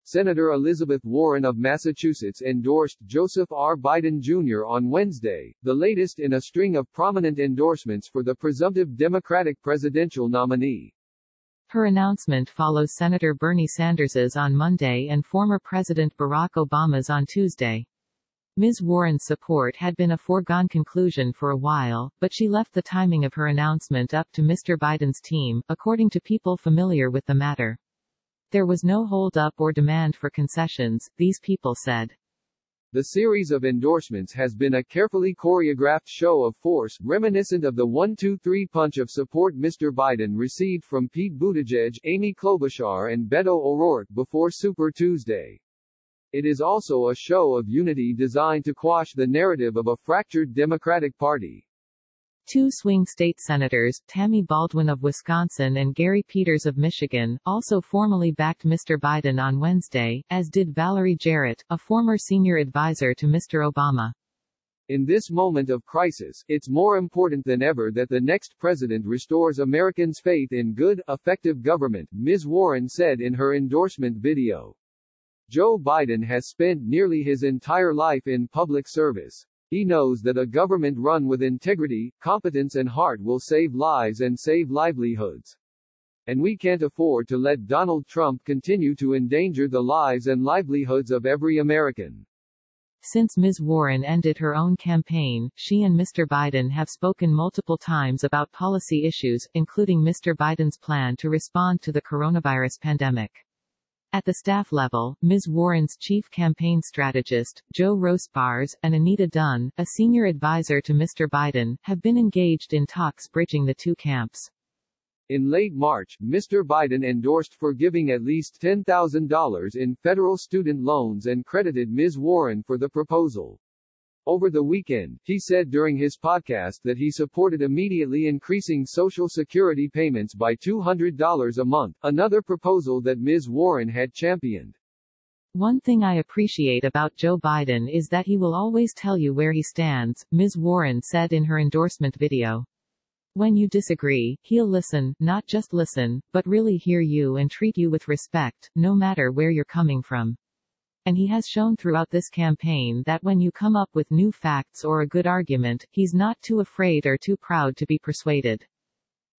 Senator Elizabeth Warren of Massachusetts endorsed Joseph R. Biden Jr. on Wednesday, the latest in a string of prominent endorsements for the presumptive Democratic presidential nominee. Her announcement follows Senator Bernie Sanders's on Monday and former President Barack Obama's on Tuesday. Ms. Warren's support had been a foregone conclusion for a while, but she left the timing of her announcement up to Mr. Biden's team, according to people familiar with the matter. There was no hold-up or demand for concessions, these people said. The series of endorsements has been a carefully choreographed show of force, reminiscent of the 1-2-3 punch of support Mr. Biden received from Pete Buttigieg, Amy Klobuchar and Beto O'Rourke before Super Tuesday. It is also a show of unity designed to quash the narrative of a fractured Democratic Party. Two swing state senators, Tammy Baldwin of Wisconsin and Gary Peters of Michigan, also formally backed Mr. Biden on Wednesday, as did Valerie Jarrett, a former senior advisor to Mr. Obama. In this moment of crisis, it's more important than ever that the next president restores Americans' faith in good, effective government, Ms. Warren said in her endorsement video. Joe Biden has spent nearly his entire life in public service. He knows that a government run with integrity, competence and heart will save lives and save livelihoods. And we can't afford to let Donald Trump continue to endanger the lives and livelihoods of every American. Since Ms. Warren ended her own campaign, she and Mr. Biden have spoken multiple times about policy issues, including Mr. Biden's plan to respond to the coronavirus pandemic. At the staff level, Ms. Warren's chief campaign strategist, Joe Rosbars, and Anita Dunn, a senior advisor to Mr. Biden, have been engaged in talks bridging the two camps. In late March, Mr. Biden endorsed forgiving at least $10,000 in federal student loans and credited Ms. Warren for the proposal. Over the weekend, he said during his podcast that he supported immediately increasing Social Security payments by $200 a month, another proposal that Ms. Warren had championed. One thing I appreciate about Joe Biden is that he will always tell you where he stands, Ms. Warren said in her endorsement video. When you disagree, he'll listen, not just listen, but really hear you and treat you with respect, no matter where you're coming from. And he has shown throughout this campaign that when you come up with new facts or a good argument, he's not too afraid or too proud to be persuaded.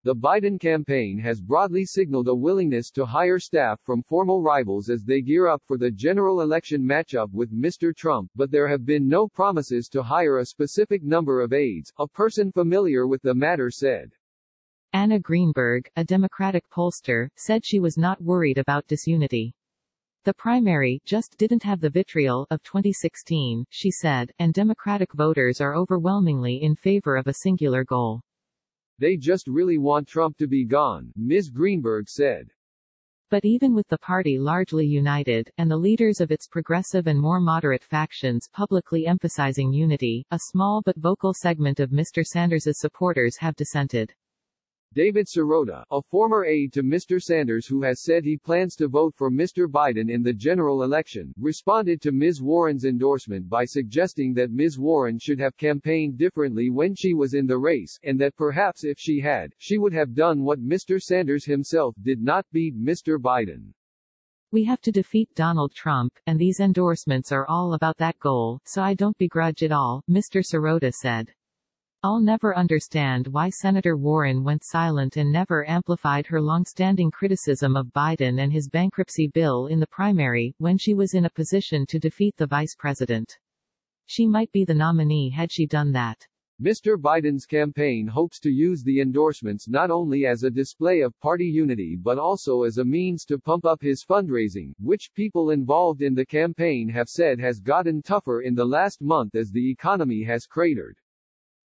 The Biden campaign has broadly signaled a willingness to hire staff from former rivals as they gear up for the general election matchup with Mr. Trump, but there have been no promises to hire a specific number of aides, a person familiar with the matter said. Anna Greenberg, a Democratic pollster, said she was not worried about disunity. The primary just didn't have the vitriol of 2016, she said, and Democratic voters are overwhelmingly in favor of a singular goal. They just really want Trump to be gone, Ms. Greenberg said. But even with the party largely united, and the leaders of its progressive and more moderate factions publicly emphasizing unity, a small but vocal segment of Mr. Sanders's supporters have dissented. David Sirota, a former aide to Mr. Sanders who has said he plans to vote for Mr. Biden in the general election, responded to Ms. Warren's endorsement by suggesting that Ms. Warren should have campaigned differently when she was in the race, and that perhaps if she had, she would have done what Mr. Sanders himself did, not beat Mr. Biden. We have to defeat Donald Trump, and these endorsements are all about that goal, so I don't begrudge it all, Mr. Sirota said. I'll never understand why Senator Warren went silent and never amplified her long-standing criticism of Biden and his bankruptcy bill in the primary, when she was in a position to defeat the vice president. She might be the nominee had she done that. Mr. Biden's campaign hopes to use the endorsements not only as a display of party unity but also as a means to pump up his fundraising, which people involved in the campaign have said has gotten tougher in the last month as the economy has cratered.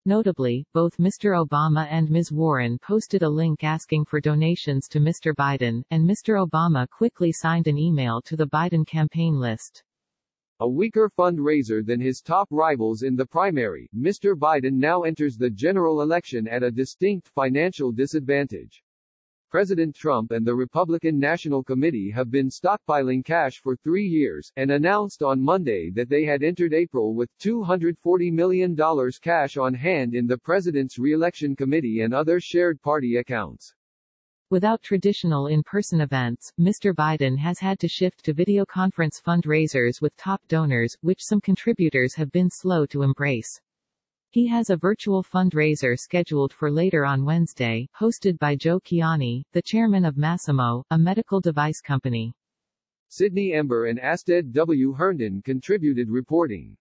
Notably, both Mr. Obama and Ms. Warren posted a link asking for donations to Mr. Biden, and Mr. Obama quickly signed an email to the Biden campaign list. A weaker fundraiser than his top rivals in the primary, Mr. Biden now enters the general election at a distinct financial disadvantage. President Trump and the Republican National Committee have been stockpiling cash for 3 years, and announced on Monday that they had entered April with $240 million cash on hand in the president's re-election committee and other shared party accounts. Without traditional in-person events, Mr. Biden has had to shift to video conference fundraisers with top donors, which some contributors have been slow to embrace. He has a virtual fundraiser scheduled for later on Wednesday, hosted by Joe Kiani, the chairman of Masimo, a medical device company. Sydney Ember and Asted W. Herndon contributed reporting.